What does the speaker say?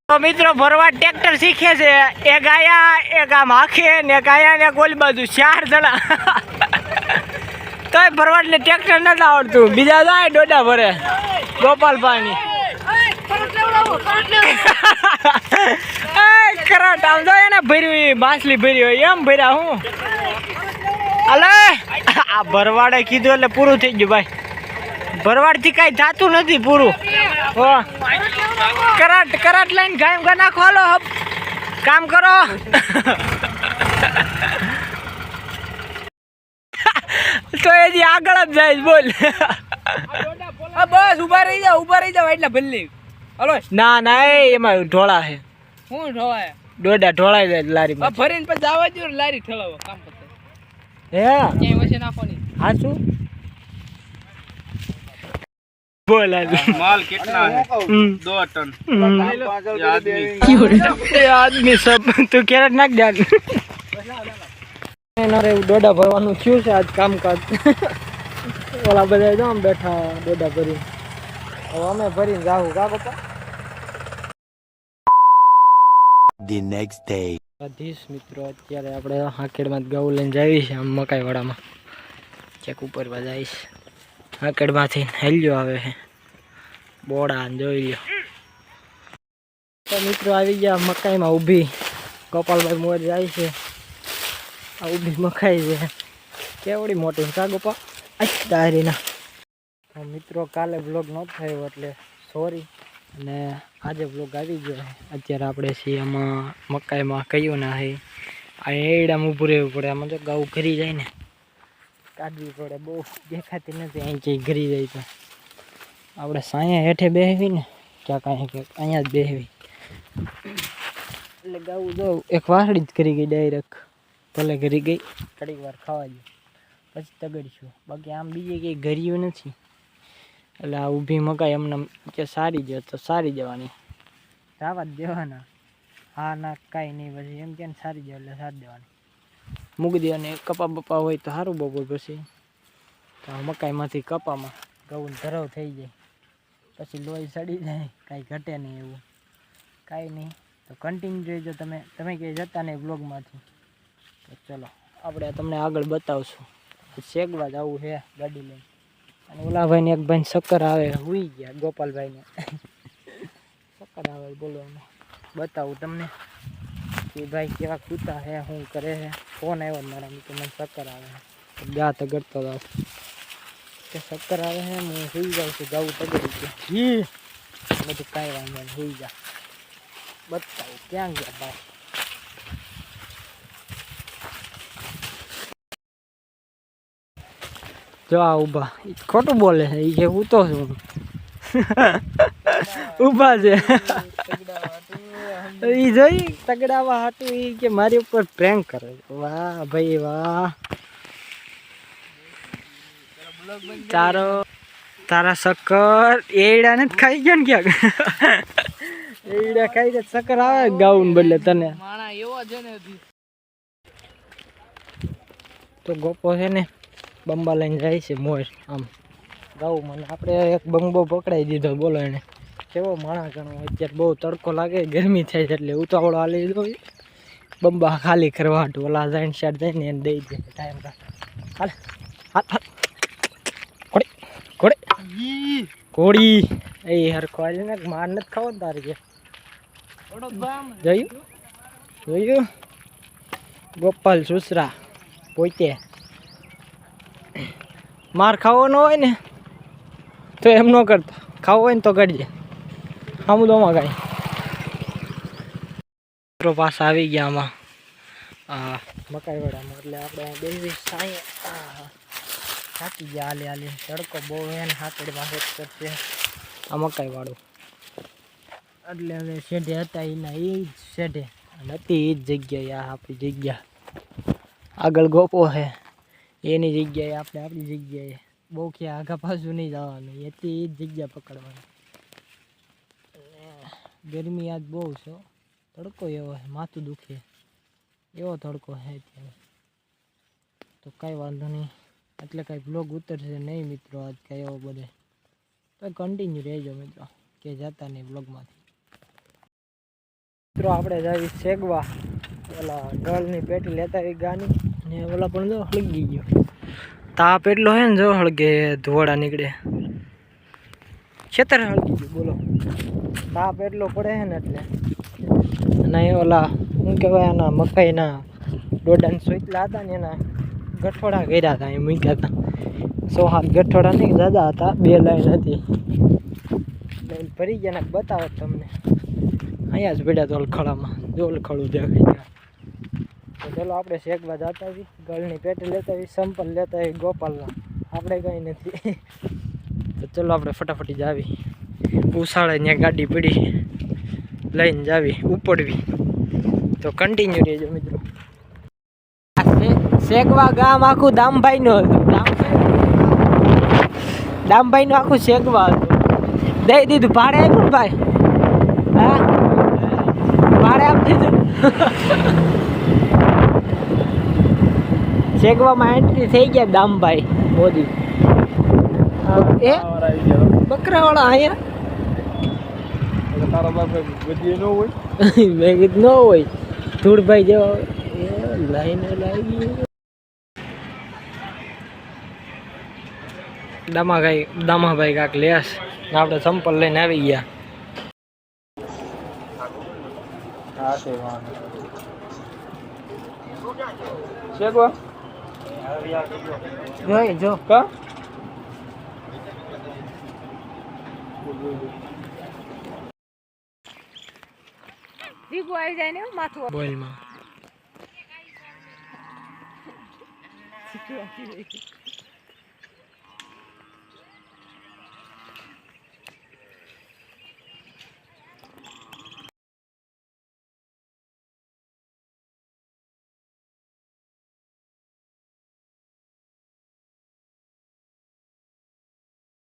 તો મિત્રો ભરવા ટ્રેક્ટર શીખે છે, એક આયા એક આમ આખે ને એક આયા ને ગોલી બાજુ 4 જણા તોય ભરવાડને ટ્રેક્ટર નથી આવડતું, બીજા જાય ડોડા ભરે ગોપાલ પાણી કરંટ આમ જો એને ભર્યું માછલી ભરી હોય એમ ભર્યા હું અલે આ ભરવાડે કીધું એટલે પૂરું થઈ ગયું ભાઈ, ભરવાડ થી કઈ થતું નથી પૂરું. કરંટ લઈને ગામ ગા નાખો, હાલો કામ કરો. તો એ આગળ જ જાય બોલ. બસ ઉભા રહી જાવ એટલે ભલ્લી. હલો ના ના એમાં ઢોળા છે. હું ઢોળાય ડોડા ઢોળાઈ જાય લારીમાં. ભરીને પછી જવા દો લારી ઠલાવો કામ પતે. હે ક્યાંય વચ્ચે નાખવાની. હા શું बोल माल कितना है? 2 टन। आदमी सब तू क्या नाक जान डोडा भरવાનું થયું છે આજ કામકાજ. ઓલા બધા જો આમ બેઠા ડોડા ભરી, હવે અમે ભરીને જાવું કા પપ્પા. The next day. ધીસ મિત્રો અત્યારે આપણે હાકેડમાં ઘઉં લઈને જાવી છે આમ મકાઈ વાળામાં, ચેક ઉપર જઈશ. હાકેડમાંથી હેલ્યો આવે છે બોડા જોઈ લ્યો. તો મિત્રો આવી ગયા મકાઈમાં ઊભી, ગોપાલભાઈ મોર જાય છે. આ ઊભી મકાઈ છે કેવડી મોટી કા ગોપા દારીના. મિત્રો કાલે બ્લોગ ન થયો એટલે સોરી, અને આજે બ્લોગ આવી ગયો. અત્યારે આપણે છીએ આમાં મકાઈમાં કયું ના છે આ એડામાં ઊભું રહેવું પડે. આમાં જો ગાઉ ઘરી જાય ને કાઢવી પડે, બહુ દેખાતી નથી અહીં ક્યાંય ઘરી જાય તો. આપણે સાયા હેઠે બેહવી ને ક્યાંક અહીંયા જ બેહવી એટલે ગાવું જો એક વાસળી જ કરી ગઈ ડાયરેક્ટ. ભલે ઘરી ગઈ થોડીક વાર ખાવા દે પછી તગડીશું, બાકી આમ બીજે કંઈ ઘર્યું નથી. એટલે આ ઊભી મકાઈ અમને કે સારી જાય તો સારી જવાની, જવા જ દેવાના. હા ના કાંઈ નહીં, પછી એમ કે સારી જાય એટલે સારી દેવાની મૂકી દેવાની. કપા બપા હોય તો સારું બપોર પછી તો મકાઈમાંથી કપામાં ઘઉં ધરાવ થઈ જાય, પછી લોહી સડી જાય, કાંઈ ઘટે નહીં એવું કાંઈ નહીં. તો કન્ટિન્યુ રહેજો તમે ક્યાંય જતા નહીં બ્લોગમાંથી. તો ચલો આપણે તમને આગળ બતાવશું. શેકવા જવું છે ગાડી લઈને, અને ઓલા ભાઈને એક ભાઈને ચક્કર આવે, હુઈ ગયા ગોપાલભાઈને ચક્કર આવે. બોલો એને બતાવું તમને કે ભાઈ કેવા કૂતા હે, શું કરે છે. ફોન આવ્યો મારા મિત્રો, મને ચક્કર આવે છે, ગા તગડતો હતો કે ચક્કર આવે છે, હું સુઈ જાઉં છું, ગાવું તગડી ગયું બધું. કાંઈ વાંધો નહીં, સુઈ જા. બતાવું ક્યાં ગયા ભાઈ. જો આ ઊભા ખોટું બોલે છે, એ કે હું તો છું ઊભા છે. એ જોઈ તગડાવા હાટું એ કે મારી ઉપર પ્રેન્ક કરે. વાહ ભાઈ વાહ. તારા શક્કર એડા ને ખાઈ ગયો ને ક્યાંક. એડા ખાઈ દે શક્કર આવે ગાઉન બદલે તને. તો ગોપો છે ને બંબા લઈને જાય છે મોર આમ ગાઉ. મને આપણે એક બંબો પકડાઈ દીધો. બોલો એને કેવો માણા ગણો. અત્યારે બહુ તડકો લાગે, ગરમી થાય છે એટલે ઉતાવળો હાલી દીધો બંબા ખાલી કરવા હાટું. ઓલા જઈને શાટ જઈને એને દઈ દે ટાઈમ હાલ હાલ હાલ. કોડી એ હરખો આજે ને માર નથી ખાવો ને તારે કે જોયું ગોપાલ સુસરા પોતે. માર ખાવો ન હોય ને તો એમ ન કરતો, ખાવો હોય ને તો કરજે. આમ દોમાં કાંઈ મિત્રો પાછા આવી ગયા આમાં મકાઈ વાળામાં. એટલે આપણે બેસી સાંઈ થાકી ગયા હાલે હાલે. તડકો બહુ એને હાથડમાં હેત કરશે આ મકાઈ વાળું. એટલે હવે શેઢે હતા એના એ જ શેઢે હતી એ જ જગ્યાએ. આ આપણી જગ્યા આગળ ગોપો છે એની જગ્યાએ, આપણે આપણી જગ્યાએ. બહુ ક્યાં આગા પાછું નહીં જવાનું, એથી એ જ જગ્યા પકડવાની. ગરમી આજ બહુ છે, તડકો એવો છે, માથું દુખે એવો તડકો છે અત્યારે. તો કાંઈ વાંધો નહીં, એટલે કાંઈ બ્લોગ ઉતરશે નહીં મિત્રો આજ કાંઈ એવો બધે. તો કન્ટિન્યુ રહેજો મિત્રો, કે જતા નહીં બ્લોગમાંથી. મિત્રો આપણે જાવી શેગવા ઓલા ગળની પેટી લેતા આવી ગાની ને ઓલા પણ જો હળગી ગયો તાપ એટલો હે ને જો હળગે ધોળા નીકળે ખેતર હળગી ગયું બોલો તાપ એટલો પડે છે ને એટલે અને એ ઓલા શું કહેવાય એના મકાઈના ડોડાને સોઈતલા હતા ને એના ગઠોડા કર્યા હતા એ મૂક્યા હતા 100 ગઠોડા નહીં દાદા હતા 2 લાઈન હતી લાઈન ભરી ગયા ને બતાવો તમને અહીંયા જ પડ્યા તો ઓલખડામાં જો ઓલખડું દેખાય તો ચાલો આપણે શેકવા જતા આવી ગળની પેટી લેતા આવી સંપલ લેતા આવી ગોપાલના આપણે કંઈ નથી તો ચલો આપણે ફટાફટી જાવી ઉસાળે ત્યાં ગાડી પડી લઈને જાવી ઉપડવી તો કન્ટિન્યુ રહેજો મિત્રો શેકવા ગામ આખું દામભાઈનું હતું દામભાઈનું આખું શેકવા હતું દઈ દીધું ભાડે આપ્યું ભાઈ હા ભાડે આપી દીધું શેકવામાં એન્ટ્રી થઈ ગયા દામભાઈ મોદી એ બકરાવાળા અહીંયા તારો બાપ બધી ન હોય મેં કીધું ન હોય ધૂળભાઈ જેવા લાઈને લાગી દામાભાઈ કાંક લેસ ને આપણે સંપલ લઈને આવી ગયા શેગવા જોઈ જો કા દીકુ આવી જાય ને માથું બોલમાં